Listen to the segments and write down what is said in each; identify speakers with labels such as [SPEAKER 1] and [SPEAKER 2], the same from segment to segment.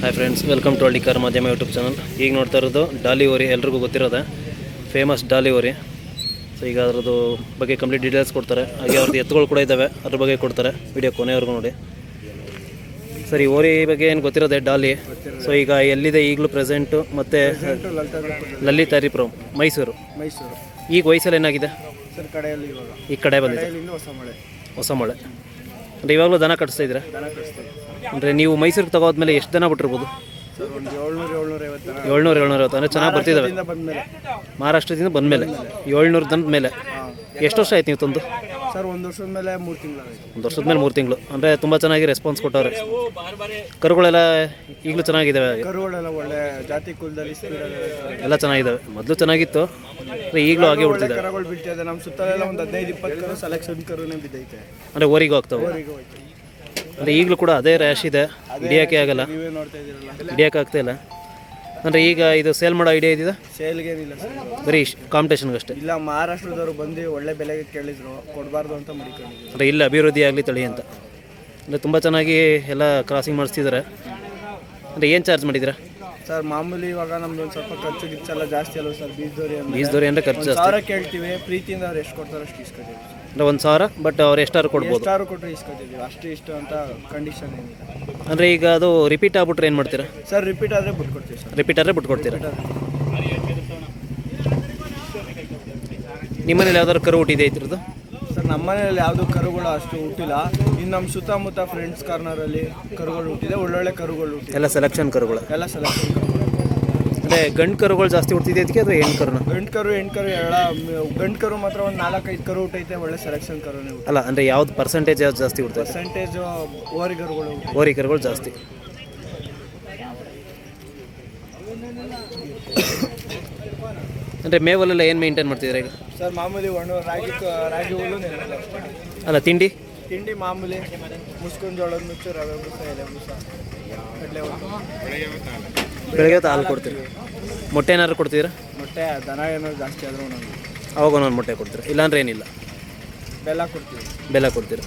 [SPEAKER 1] Hi friends, welcome to Hallikara Madhyama YouTube channel. ಈಗ ನೋಡ್ತಾ ಇರೋದು ಡಾಲಿ ಓರಿ, ಎಲ್ರಿಗೂ ಗೊತ್ತಿರೋದೆ ಫೇಮಸ್ ಡಾಲಿ ಓರಿ. ಸೊ ಈಗ ಅದರದ್ದು ಬಗ್ಗೆ ಕಂಪ್ಲೀಟ್ ಡೀಟೇಲ್ಸ್ ಕೊಡ್ತಾರೆ. ಹಾಗೆ ಅವ್ರದ್ದು ಎತ್ತುಗಳು ಕೂಡ ಇದ್ದಾವೆ, ಅದ್ರ ಬಗ್ಗೆ ಕೊಡ್ತಾರೆ. ವಿಡಿಯೋ ಕೊನೆವರೆಗೂ ನೋಡಿ. ಸರ್, ಈ ಓರಿ ಬಗ್ಗೆ ಏನು ಗೊತ್ತಿರೋದೆ ಡಾಲಿ. ಸೊ ಈಗ ಎಲ್ಲಿದೆ ಈಗಲೂ ಪ್ರೆಸೆಂಟು? ಮತ್ತು ಲಲಿತಾರಿಪುರಂ, ಮೈಸೂರು. ಈಗ ವಯಸ್ಸಲ್ಲಿ ಏನಾಗಿದೆ? ಈ ಕಡೆ ಬಂದಿದೆ ಹೊಸ ಮಳೆ. ಅಂದರೆ ಇವಾಗಲೂ ದನ ಕಟ್ಟಿಸ್ತಾ ಇದ್ದೀರಾ? ಅಂದರೆ ನೀವು ಮೈಸೂರಿಗೆ ತಗೋದ್ಮೇಲೆ ಎಷ್ಟು ದನ ಬಿಟ್ಟಿರ್ಬೋದು? 700-750 ಅಂದರೆ ಚೆನ್ನಾಗಿ ಬರ್ತಿದ್ದಾವೆ. ಮಹಾರಾಷ್ಟ್ರದಿಂದ ಬಂದಮೇಲೆ 700 ದನದ ಮೇಲೆ. ಎಷ್ಟು ವರ್ಷ ಆಯ್ತು ನೀವು ತಂದು?
[SPEAKER 2] ಸರ್, ಒಂದು ವರ್ಷದ ಮೇಲೆ 3 ತಿಂಗಳು.
[SPEAKER 1] ಒಂದು ವರ್ಷದ ಮೇಲೆ 3 ತಿಂಗಳು. ಅಂದರೆ ತುಂಬ ಚೆನ್ನಾಗಿ ರೆಸ್ಪಾನ್ಸ್ ಕೊಟ್ಟವ್ರೆ. ಕರುಗಳೆಲ್ಲ ಈಗಲೂ ಚೆನ್ನಾಗಿದ್ದಾವೆ?
[SPEAKER 2] ಕರುಗಳೆಲ್ಲ ಒಳ್ಳೆ ಜಾತಿ ಕುಲದಲ್ಲಿ
[SPEAKER 1] ಎಲ್ಲ ಚೆನ್ನಾಗಿದ್ದಾವೆ. ಮೊದಲು ಚೆನ್ನಾಗಿತ್ತು, ಈಗಲೂ ಹಾಗೆ ಉಳಿದಿದೆ.
[SPEAKER 2] ಕರುಗಳು ಬಿಟ್ಟಿದೆ ನಮ್ಮ ಸುತ್ತಲೆಲ್ಲ ಒಂದು 15-20 ಕರು ಸೆಲೆಕ್ಷನ್ ಕರುನೇ ಬಿದ್ದೈತೆ.
[SPEAKER 1] ಅಂದರೆ ಓರಿಗೆ ಹೋಗ್ತಾವೆ. ಅಂದರೆ ಈಗಲೂ ಕೂಡ ಅದೇ ರ್ಯಾಶ್ ಇದೆ, ಹಿಡಿಯೋಕ್ಕೆ ಆಗಲ್ಲ.
[SPEAKER 2] ನೀವೇ ನೋಡ್ತಾ ಇದ್ದೀರಲ್ಲ,
[SPEAKER 1] ಹಿಡಿಯೋಕೆ ಆಗ್ತಾಯಿಲ್ಲ. ಅಂದರೆ ಈಗ ಇದು ಸೇಲ್ ಮಾಡೋ ಐಡಿಯಾ ಇದೆಯಾ?
[SPEAKER 2] ಸೇಲ್ಗೇನಿಲ್ಲ ಸರ್,
[SPEAKER 1] ಬರೀ ಕಾಂಪಿಟೇಷನ್ಗೆ ಅಷ್ಟೇ.
[SPEAKER 2] ಇಲ್ಲ, ಮಹಾರಾಷ್ಟ್ರದವರು ಬಂದು ಒಳ್ಳೆ ಬೆಲೆಗೆ ಕೇಳಿದ್ರು, ಕೊಡಬಾರ್ದು ಅಂತ ಮಡಿಕೊಂಡಿದ್ರು.
[SPEAKER 1] ಅಂದರೆ ಇಲ್ಲ ಅಭಿವೃದ್ಧಿ ಆಗಲಿ ತಳಿ ಅಂತ. ಅಂದರೆ ತುಂಬ ಚೆನ್ನಾಗಿ ಎಲ್ಲ ಕ್ರಾಸಿಂಗ್ ಮಾಡಿಸ್ತಿದ್ದಾರೆ. ಅಂದರೆ ಏನು ಚಾರ್ಜ್ ಮಾಡಿದ್ದೀರಾ
[SPEAKER 2] ಸರ್? ಮಾಮೂಲಿ ಇವಾಗ ನಮ್ದು ಒಂದು ಸ್ವಲ್ಪ ಖರ್ಚು ಗಿಚ್ಚೆಲ್ಲ ಜಾಸ್ತಿ ಅಲ್ವ ಸರ್?
[SPEAKER 1] ಬೀಜದೋರಿ ಅಂದರೆ ಖರ್ಚು ಜಾಸ್ತಿ.
[SPEAKER 2] 1000 ಕೇಳ್ತೀವಿ, ಪ್ರೀತಿಯಿಂದ ಅವ್ರು ಎಷ್ಟು ಕೊಡ್ತಾರೆ ಅಷ್ಟು ಇಸ್ಕೊತೀವಿ.
[SPEAKER 1] ಅಂದರೆ 1000, ಬಟ್ ಅವ್ರು ಎಷ್ಟಾದ್ರು ಕೊಡ್ಬೋದು?
[SPEAKER 2] ಎಷ್ಟಾರು ಕೊಟ್ಟರೆ ಇಸ್ಕೊತೀವಿ, ಅಷ್ಟು ಇಷ್ಟು ಅಂತ ಕಂಡೀಷನ್ ಏನಿಲ್ಲ.
[SPEAKER 1] ಅಂದರೆ ಈಗ ಅದು ರಿಪೀಟ್ ಆಗ್ಬಿಟ್ರೆ ಏನು ಮಾಡ್ತೀರಾ
[SPEAKER 2] ಸರ್? ರಿಪೀಟ್ ಆದರೆ ಬಿಟ್ಕೊಡ್ತೀವಿ ಸರ್.
[SPEAKER 1] ರಿಪೀಟ್ ಆದರೆ ಬಿಟ್ಕೊಡ್ತೀರಾ? ನಿಮ್ಮನೇಲಿ ಯಾವ್ದಾದ್ರು ಕರು ಹುಟ್ಟಿದೆ ಇದ್ರದ್ದು?
[SPEAKER 2] ಸರ್, ನಮ್ಮ ಮನೆಯಲ್ಲಿ ಯಾವುದು ಕರುಗಳು ಅಷ್ಟು ಹುಟ್ಟಿಲ್ಲ. ಇನ್ನು ನಮ್ಮ ಸುತ್ತಮುತ್ತ ಫ್ರೆಂಡ್ಸ್ ಕಾರ್ನರಲ್ಲಿ ಕರುಗಳು ಹುಟ್ಟಿದೆ, ಒಳ್ಳೊಳ್ಳೆ ಕರುಗಳು ಹುಟ್ಟಿದೆ.
[SPEAKER 1] ಎಲ್ಲ ಸೆಲೆಕ್ಷನ್ ಕರುಗಳು?
[SPEAKER 2] ಎಲ್ಲ ಸೆಲೆಕ್ಷನ್ ಕರುಗಳು.
[SPEAKER 1] ಅಂದರೆ ಗಂಡು ಕರುಗಳು ಜಾಸ್ತಿ ಹುಟ್ಟಿದೆ ಅದಕ್ಕೆ, ಅಥವಾ ಹೆಣ್ಣು ಕರುನ?
[SPEAKER 2] ಹೆಣ್ಣು ಕರು ಎಲ್ಲ. ಗಂಡು ಕರು ಮಾತ್ರ ಒಂದು 4-5 ಕರು ಹುಟ್ಟೈತೆ, ಒಳ್ಳೆ ಸೆಲೆಕ್ಷನ್ ಕರುನೇ.
[SPEAKER 1] ಅಲ್ಲ, ಅಂದರೆ ಯಾವ್ದು ಪರ್ಸೆಂಟೇಜ್ ಯಾವ್ದು ಜಾಸ್ತಿ ಹುಡ್ತದೆ?
[SPEAKER 2] ಪರ್ಸೆಂಟೇಜು ಓರಿ ಕರುಗಳು.
[SPEAKER 1] ಓರಿ ಕರುಗಳು ಜಾಸ್ತಿ. ಅಂದರೆ ಮೇವಲ್ಲೆಲ್ಲ ಏನು ಮೇಂಟೈನ್ ಮಾಡ್ತಿದ್ದಾರೆ ಈಗ?
[SPEAKER 2] ಸರ್, ಮಾಮೂಲಿ ರಾಗಿ ಹುಲ್ಲು ನೆನೆ.
[SPEAKER 1] ಅಲ್ಲ, ತಿಂಡಿ
[SPEAKER 2] ಮಾಮೂಲಿ ಮುಸ್ಕಿನ ಜೋಳದ ನುಚ್ಚು, ರವೆ ಬೂಸ, ಎಲೆ ಬೂಸ, ಕಡಲೆ
[SPEAKER 1] ಬೆಳಗ್ಗೆ ಹೊತ್ತು ಹಾಲು ಕೊಡ್ತೀರಿ? ಮೊಟ್ಟೆ ಏನಾದ್ರು ಕೊಡ್ತೀರಾ?
[SPEAKER 2] ಮೊಟ್ಟೆ ದನ ಏನಾದ್ರು ಜಾಸ್ತಿ ಆದರೂ ಒಂದೊಂದು
[SPEAKER 1] ಅವಾಗ ಒಂದೊಂದು ಮೊಟ್ಟೆ ಕೊಡ್ತೀರಾ? ಇಲ್ಲಾಂದ್ರೆ ಏನಿಲ್ಲ?
[SPEAKER 2] ಬೆಲ್ಲ ಕೊಡ್ತೀವಿ.
[SPEAKER 1] ಬೆಲ್ಲ ಕೊಡ್ತೀರಾ?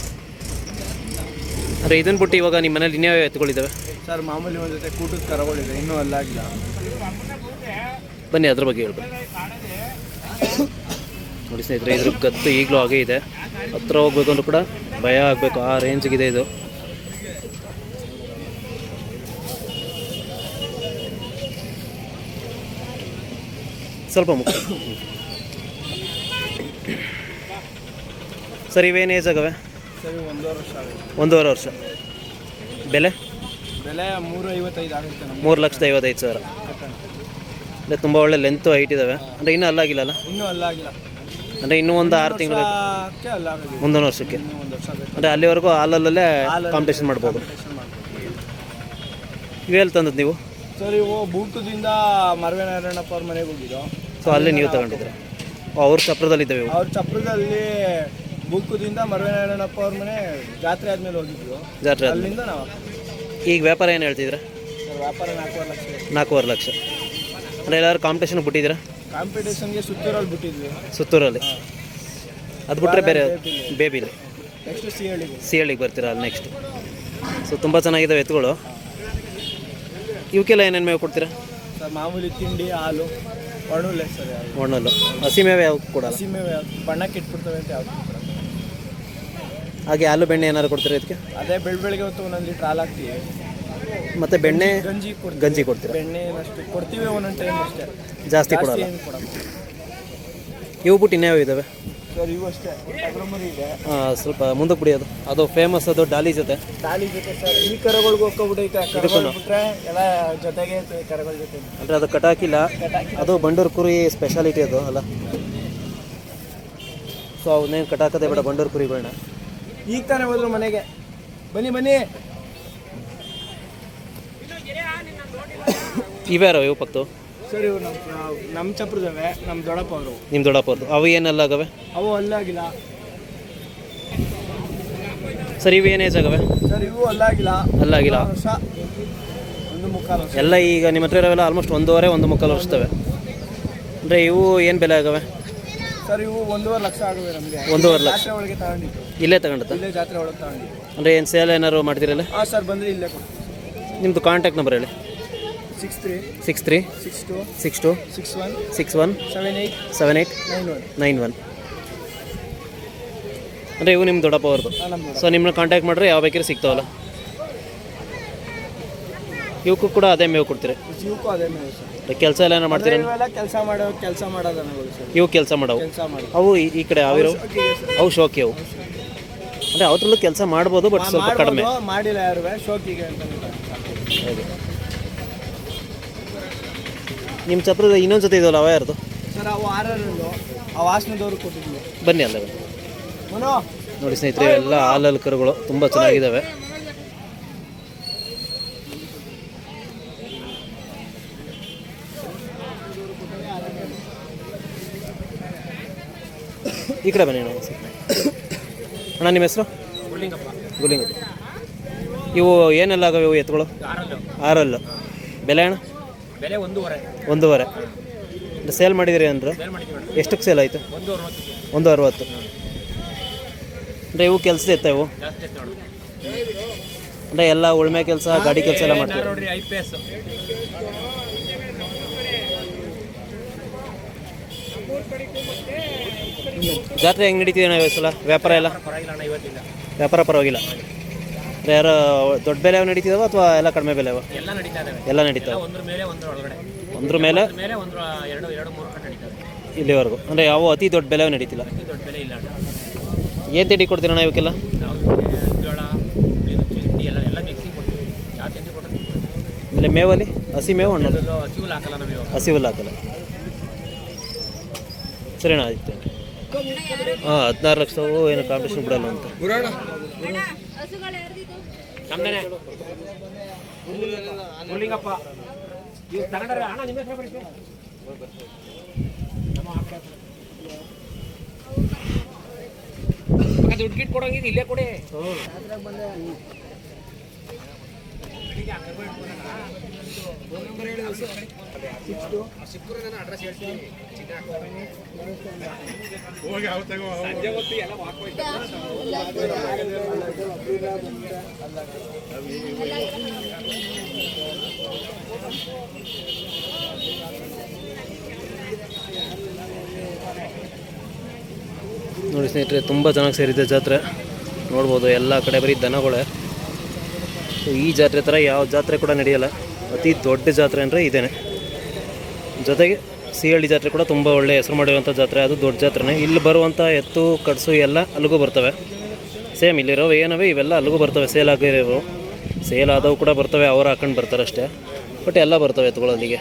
[SPEAKER 1] ಅಂದರೆ ಇದನ್ನು ಬಿಟ್ಟು ಇವಾಗ ನಿಮ್ಮ ಮನೇಲಿ ಇನ್ಯಾವ ಎತ್ತುಗಳಿದ್ದಾವೆ?
[SPEAKER 2] ಸರ್, ಮಾಮೂಲಿ ಒಂದು ಜೊತೆ ಕೂಟದ ಕರುಗಳಿದೆ, ಇನ್ನೂ ಅಲ್ಲಾಗಿಲ್ಲ.
[SPEAKER 1] ಬನ್ನಿ ಅದ್ರ ಬಗ್ಗೆ ಹೇಳ್ಬೇಕು. ನೋಡಿ ಸ್ನೇಹಿತರೆ, ಇದ್ರ ಗತ್ತು ಈಗಲೂ ಹಾಗೆ ಇದೆ. ಹತ್ರ ಹೋಗ್ಬೇಕು ಅಂದ್ರೂ ಕೂಡ ಭಯ ಆಗಬೇಕು, ಆ ರೇಂಜ್ಗಿದೆ ಇದು. ಸ್ವಲ್ಪ ಮುಖ್ಯ. ಸರ್, ಇವೇನು ಏಜ್ ಆಗವೆ?
[SPEAKER 2] ಸರಿ, 1.5 ವರ್ಷ ಆಗುತ್ತೆ.
[SPEAKER 1] 1.5 ವರ್ಷ. ಬೆಲೆ
[SPEAKER 2] 355 ಆಗುತ್ತೆ.
[SPEAKER 1] 3,55,000. ಅಂದರೆ ತುಂಬ ಒಳ್ಳೆ ಲೆಂತು ಹೈಟ್ ಇದ್ದಾವೆ. ಅಂದರೆ ಇನ್ನೂ ಅಲ್ಲಾಗಿಲ್ಲಲ್ಲ?
[SPEAKER 2] ಇನ್ನೂ ಅಲ್ಲಾಗಿಲ್ಲ.
[SPEAKER 1] ಅಂದರೆ ಇನ್ನೂ ಒಂದು 6 ತಿಂಗಳು ಮುಂದೊಂದು ವರ್ಷಕ್ಕೆ. ಅಂದರೆ ಅಲ್ಲಿವರೆಗೂ ಹಾಲಲ್ಲೇ ಕಾಂಪಿಟೇಷನ್ ಮಾಡ್ಬೋದು. ಇವೆಲ್ಲಿ ತಂದದ್ದು ನೀವು?
[SPEAKER 2] ಸರ್, ಇವು ಬೂಟದಿಂದ ಮರವೇನಾರಾಯಣಪ್ಪ ಅವ್ರ ಮನೆಗೆ ಹೋಗಿದ್ದು.
[SPEAKER 1] ಸೊ ಅಲ್ಲಿ ನೀವು ತಗೊಂಡಿದ್ರೆ? ಅವ್ರ ಚಪ್ರದಲ್ಲಿದ್ದಾವೆ?
[SPEAKER 2] ಅವ್ರ ಚಪ್ರದಲ್ಲಿ ಬೂಕುದಿಂದ ಮರವೇನಾರಾಯಣಪ್ಪ ಅವ್ರ ಮನೆ ಜಾತ್ರೆ ಆದಮೇಲೆ ಹೋಗಿದ್ವಿ.
[SPEAKER 1] ಜಾತ್ರೆ
[SPEAKER 2] ಅಲ್ಲಿಂದ ನಾವು.
[SPEAKER 1] ಈಗ ವ್ಯಾಪಾರ ಏನು ಹೇಳ್ತಿದ್ರೆ?
[SPEAKER 2] ಸರ್, ವ್ಯಾಪಾರ 4.5 ಲಕ್ಷ.
[SPEAKER 1] 4.5 ಲಕ್ಷ. ಅಂದರೆ ಎಲ್ಲರೂ ಕಾಂಪಿಟೇಷನ್ಗೆ ಬಿಟ್ಟಿದ್ದೀರಾ?
[SPEAKER 2] ಕಾಂಪಿಟೇಷನ್ಗೆ ಸುತ್ತೂರಲ್ಲಿ ಬಿಟ್ಟಿದ್ವಿ.
[SPEAKER 1] ಸುತ್ತೂರಲ್ಲಿ? ಅದು ಬಿಟ್ಟರೆ ಬೇರೆ? ಬೇಬಿಲಿ.
[SPEAKER 2] ನೆಕ್ಸ್ಟ್
[SPEAKER 1] ಸಿ ಹಳ್ಳಿಗೆ ಬರ್ತೀರಾ ಅಲ್ಲಿ ನೆಕ್ಸ್ಟ್. ಸೊ ತುಂಬ ಚೆನ್ನಾಗಿದ್ದಾವೆ ಎತ್ತುಗಳು. ಇವಕ್ಕೆಲ್ಲ ಏನೇನು ಮೇವು ಕೊಡ್ತೀರಾ?
[SPEAKER 2] ಸರ್, ಮಾಮೂಲಿ ತಿಂಡಿ, ಹಾಲು, ಒಣಹುಲ್ಲೆ ಸರ್.
[SPEAKER 1] ಒಣಲ್ಲು ಹಸಿ ಮೇವೆ ಯಾವ್ದು ಕೊಡಲ್ಲ?
[SPEAKER 2] ಹಸಿ ಮೇವೆ ಬಣ್ಣ ಕೆಟ್ಬಿಡ್ತವೆ ಅಂತ ಯಾವ್ದು ಕೊಡಲ್ಲ.
[SPEAKER 1] ಹಾಗೆ ಹಾಲು ಬೆಣ್ಣೆ ಏನಾದ್ರು ಕೊಡ್ತೀರಾ ಇದಕ್ಕೆ?
[SPEAKER 2] ಅದೇ ಬೆಳಗ್ಗೆ ಹೊತ್ತು 1 ಲೀಟ್ರ್ ಹಾಲು ಹಾಕ್ತೀವಿ.
[SPEAKER 1] ಮತ್ತು ಬೆಣ್ಣೆ
[SPEAKER 2] ಗಂಜಿ
[SPEAKER 1] ಕೊಡ್ತೀರಾ?
[SPEAKER 2] ಬೆಣ್ಣೆ ಅಷ್ಟು ಕೊಡ್ತೀವಿ, ಒಂದೊಂದು ಟೈಮ್ ಅಷ್ಟೇ,
[SPEAKER 1] ಜಾಸ್ತಿ ಕೊಡಲ್ಲ.
[SPEAKER 2] ಏನು ಕೊಡಲ್ಲ.
[SPEAKER 1] ಇವು ಬಿಟ್ಟು ಇನ್ಯಾವ ಇದ್ದಾವೆ?
[SPEAKER 2] ಸರ್, ಇವು ಅಷ್ಟೇ. ಅಗ್ರಮರಿ ಇದೆ.
[SPEAKER 1] ಸ್ವಲ್ಪ ಮುಂದಕ್ಕೆ ಬಿಡಿ. ಅದು ಫೇಮಸ್, ಅದು ಡಾಲಿ ಜೊತೆ.
[SPEAKER 2] ಸರ್, ಈ ಕರುಗಳಿಗೂ ಹೋಗ್ಬಿಟ್ಟೈತೆ. ಕರುಗಳು ಬಿಟ್ರೆ ಎಲ್ಲ ಜೊತೆಗೆ ಕರುಗಳ ಜೊತೆ.
[SPEAKER 1] ಅಂದರೆ ಅದು ಕಟಾಕಿಲ್ಲ, ಅದು ಬಂಡೂರು ಕುರಿ ಸ್ಪೆಷಾಲಿಟಿ ಅದು ಅಲ್ಲ? ಸೊ ಅವನ್ನೇನು ಕಟಾಕದೆ ಬೇಡ ಬಂಡೂರು ಕುರಿಗಳನ್ನ.
[SPEAKER 2] ಈಗ ತಾನೇ ಹೋದ್ರು ಮನೆಗೆ. ಬನ್ನಿ.
[SPEAKER 1] ಇವ್ಯಾರೋ ಇವು ಪಕ್ತು?
[SPEAKER 2] ಸರ್, ಇವು ನಮ್ಮ ಚಪ್ರದವೆ, ನಮ್ಮ ದೊಡ್ಡಪ್ಪ ಅವರು.
[SPEAKER 1] ನಿಮ್ಮ ದೊಡ್ಡಪ್ಪ ಅವ್ರದ್ದು? ಅವು ಏನೆಲ್ಲ ಆಗವೆ?
[SPEAKER 2] ಅವು ಅಲ್ಲಾಗಿಲ್ಲ.
[SPEAKER 1] ಸರ್, ಇವು ಏನು ಏಜ್ ಆಗವೆ?
[SPEAKER 2] ಸರ್, ಇವು ಅಲ್ಲಾಗಿಲ್ಲ.
[SPEAKER 1] 1.25
[SPEAKER 2] ವರ್ಷ.
[SPEAKER 1] ಎಲ್ಲ ಈಗ ನಿಮ್ಮ ಹತ್ರ ಇರೋವೆಲ್ಲ ಆಲ್ಮೋಸ್ಟ್ 1.25 ವರ್ಷದವೆ. ಅಂದರೆ ಇವು ಏನು ಬೆಲೆ ಆಗವೆ?
[SPEAKER 2] ಸರ್, ಇವು 1.5 ಲಕ್ಷ ಆಗವೆ ನಮಗೆ.
[SPEAKER 1] 1.5 ಲಕ್ಷ
[SPEAKER 2] ಜಾತ್ರೆ ಒಳಗೆ ತಗೊಂಡಿದ್ದು.
[SPEAKER 1] ಇಲ್ಲೇ ತಗೊಂಡತ್ತ?
[SPEAKER 2] ಇಲ್ಲೇ ಜಾತ್ರೆ ಒಳಗೆ ತಗೊಂಡಿದ್ದು.
[SPEAKER 1] ಅಂದರೆ ಏನು ಸೇಲ್ ಏನಾದ್ರು ಮಾಡ್ತೀರಲ್ಲ?
[SPEAKER 2] ಹಾಂ ಸರ್, ಬಂದರೆ ಇಲ್ಲೇ ಕೊಡ್ತೀವಿ.
[SPEAKER 1] ನಿಮ್ಮದು ಕಾಂಟ್ಯಾಕ್ಟ್ ನಂಬರ್ ಹೇಳಿ.
[SPEAKER 2] 63
[SPEAKER 1] 63
[SPEAKER 2] 62
[SPEAKER 1] 62
[SPEAKER 2] 61
[SPEAKER 1] 61
[SPEAKER 2] 78
[SPEAKER 1] 78
[SPEAKER 2] 91.
[SPEAKER 1] 91. ಅಂದರೆ ಇವು ನಿಮ್ಮ ದೊಡ್ಡಪ್ಪ ಅವ್ರದ್ದು.
[SPEAKER 2] ನಮ್ಮದು
[SPEAKER 1] ಸೊ ನಿಮ್ಮನ್ನ ಕಾಂಟ್ಯಾಕ್ಟ್ ಮಾಡಿದ್ರೆ ಯಾವ ಬೇಕಿದ್ರೆ ಸಿಗ್ತಾವಲ್ಲ. ಇವಕ್ಕೂ ಕೂಡ ಅದೇ ಮೇವು ಕೊಡ್ತೀರಿ?
[SPEAKER 2] ಇವಕ್ಕೂ ಅದೇ ಮೇವು ಸರ್.
[SPEAKER 1] ಕೆಲಸ ಎಲ್ಲ ಏನಾರು ಮಾಡ್ತೀರಾ?
[SPEAKER 2] ಇವೆಲ್ಲ ಕೆಲಸ ಮಾಡೋದನ್ನಗಳು ಸರ್.
[SPEAKER 1] ಇವು ಕೆಲಸ ಮಾಡವು.
[SPEAKER 2] ಕೆಲಸ ಮಾಡಿ
[SPEAKER 1] ಅವು ಈ ಕಡೆ ಯಾವಿರೋ ಅವು ಶೋಕಿ ಅವು. ಅಂದರೆ ಅವತ್ರಲ್ಲೂ ಕೆಲಸ ಮಾಡ್ಬೋದು, ಬಟ್ ಸ್ವಲ್ಪ ಕಡಿಮೆ.
[SPEAKER 2] ಮಾಡಿಲ್ಲ ಯಾರು ಶೋಕಿಗೆ ಅಂತ.
[SPEAKER 1] ಹಾಗೆ ನಿಮ್ಮ ಚಪ್ರದ ಇನ್ನೊಂದು ಜೊತೆ ಇದಲ್ಲ, ಅವ ಯಾರ್ದು
[SPEAKER 2] ಸರ್? ಅವು ಆರರಲ್ಲೂ ಆ ವಾಸನದವ್ರು ಕೊಟ್ಟಿದ್ವಿ.
[SPEAKER 1] ಬನ್ನಿ ಅಲ್ಲ ಬನ್ನಿ. ನೋಡಿ ಸ್ನೇಹಿತರೆ, ಎಲ್ಲ ಹಾಲಲ್ಲಿ ಕರುಗಳು ತುಂಬ ಚೆನ್ನಾಗಿದ್ದಾವೆ. ಈ ಕಡೆ ಬನ್ನಿ ನಾವು. ಅಣ್ಣ ನಿಮ್ಮ ಹೆಸರು? ಗುಲಿಂಗಪ್ಪ. ಇವು ಏನೆಲ್ಲ ಆಗವೆ ಇವು ಎತ್ತುಗಳು? 6 ಬೆಲೆ ಅಣ್ಣ?
[SPEAKER 3] ಬೆಲೆ
[SPEAKER 1] 1.5. ಸೇಲ್ ಮಾಡಿದಿರಿ ಅಂದ್ರೆ ಎಷ್ಟಕ್ಕೆ ಸೇಲ್ ಆಯಿತು? 1.60. ಅಂದರೆ ಇವು ಕೆಲಸ ಇತ್ತ ಇವು? ಅಂದರೆ ಎಲ್ಲ ಉಳ್ಮೆ ಕೆಲಸ, ಗಾಡಿ ಕೆಲಸ ಎಲ್ಲ ಮಾಡ್ತೀವಿ.
[SPEAKER 3] ನೋಡ್ರಿ IPS
[SPEAKER 1] ಜಾತ್ರೆ ಹೆಂಗೆ ನಡೀತಿದೆ ನಾವು ಈ ಸಲ? ವ್ಯಾಪಾರ ಎಲ್ಲ
[SPEAKER 3] ಪರವಾಗಿಲ್ಲ ಇವತ್ತಿಲ್ಲ.
[SPEAKER 1] ವ್ಯಾಪಾರ ಪರವಾಗಿಲ್ಲ. ಅಂದರೆ ಯಾರು ದೊಡ್ಡ ಬೆಲೆ ನಡೀತಿದಾವ ಅಥವಾ ಎಲ್ಲ ಕಡಿಮೆ ಬೆಲೆ?
[SPEAKER 3] ಎಲ್ಲ ನಡೀತಾ ಇದಾವೆ.
[SPEAKER 1] ಎಲ್ಲ ನಡೀತಾವೆ.
[SPEAKER 3] ಒಂದ್ರ ಮೇಲೆ ಒಂದ್ರ ಒಳಗಡೆ,
[SPEAKER 1] ಒಂದ್ರ ಮೇಲೆ
[SPEAKER 3] ಮೇಲೆ ಒಂದು 2-3 ಕಡೆ ನಡೀತವೆ
[SPEAKER 1] ಇಲ್ಲಿವರೆಗೂ. ಅಂದರೆ ಯಾವ ಅತಿ ದೊಡ್ಡ ಬೆಲೆ ನಡೀತಿಲ್ಲ.
[SPEAKER 3] ಅತಿ ದೊಡ್ಡ ಬೆಲೆ ಇಲ್ಲ.
[SPEAKER 1] ಏನು ತಿಂಡಿ ಕೊಡ್ತೀರಣ್ಣ ಇವಕ್ಕೆಲ್ಲ?
[SPEAKER 3] ನಾವು ಜೋಳ ತಿಂಡಿ ಎಲ್ಲ ಮಿಕ್ಸಿಂಗ್ ಕೊಡ್ತೀವಿ. ಯಾವ ತಿಂಡಿ ಕೊಡ್ತೀವಿ?
[SPEAKER 1] ಆಮೇಲೆ ಮೇವಲ್ಲಿ ಹಸಿ ಮೇವು ಹಣ್ಣು
[SPEAKER 3] ಹಸಿವುಲ್ ಹಾಕಲ್ಲ ನಾವು.
[SPEAKER 1] ಹಸಿ ಹುಲ್ಲು ಹಾಕಲ್ಲ. ಸರಿಣ್ಣ, ಆಯ್ತು. ಹಾಂ, 16 ಲಕ್ಷವು ಏನು ಕಾಂಪಿಟೇಷನ್ ಬಿಡಲ್ಲ ಅಂತ.
[SPEAKER 3] ನಮ್ದೇನೆ ಮುರಳಿಂಗಪ್ಪ. ಇವ್ರು ತಗೊಂಡ್ರೆ ಅಣ್ಣ ನಿಮ್ಮ ಹೆಸರು ಬರೀ. ದುಡ್ಡು ಗಿಟ್ ಕೊಡಂಗಿದ್ದು ಇಲ್ಲೇ ಕೊಡಿ. ಅಡ್ರೆಸ್ ಹೇಳ್ತೀನಿ. ಸಂಜೆ ಹೊತ್ತು ಎಲ್ಲ
[SPEAKER 1] ನೋಡಿ ಸ್ನೇಹಿತರೆ, ತುಂಬ ಚೆನ್ನಾಗಿ ಸೇರಿದೆ ಜಾತ್ರೆ. ನೋಡ್ಬೋದು ಎಲ್ಲ ಕಡೆ ಬರೀ ದನಗಳೇ. ಈ ಜಾತ್ರೆ ಥರ ಯಾವ ಜಾತ್ರೆ ಕೂಡ ನಡೆಯಲ್ಲ. ಅತಿ ದೊಡ್ಡ ಜಾತ್ರೆ ಅಂದರೆ ಇದೇನೆ. ಜೊತೆಗೆ ಸಿಹಳ್ಳಿ ಜಾತ್ರೆ ಕೂಡ ತುಂಬ ಒಳ್ಳೆ ಹೆಸರು ಮಾಡಿರುವಂಥ ಜಾತ್ರೆ. ಅದು ದೊಡ್ಡ ಜಾತ್ರೆನೇ. ಇಲ್ಲಿ ಬರುವಂಥ ಎತ್ತು ಕಡಸು ಎಲ್ಲ ಅಲ್ಲಿಗೂ ಬರ್ತವೆ. ಸೇಮ್ ಇಲ್ಲಿರೋ ಏನವೆ ಇವೆಲ್ಲ ಅಲ್ಲಿಗೂ ಬರ್ತವೆ. ಸೇಲ್ ಆಗಿರೋ, ಸೇಲ್ ಆದವು ಕೂಡ ಬರ್ತವೆ. ಅವ್ರು ಹಾಕೊಂಡು ಬರ್ತಾರೆ ಅಷ್ಟೇ, ಬಟ್ ಎಲ್ಲ ಬರ್ತವೆ ಎತ್ತುಗಳು ಅಲ್ಲಿಗೆ.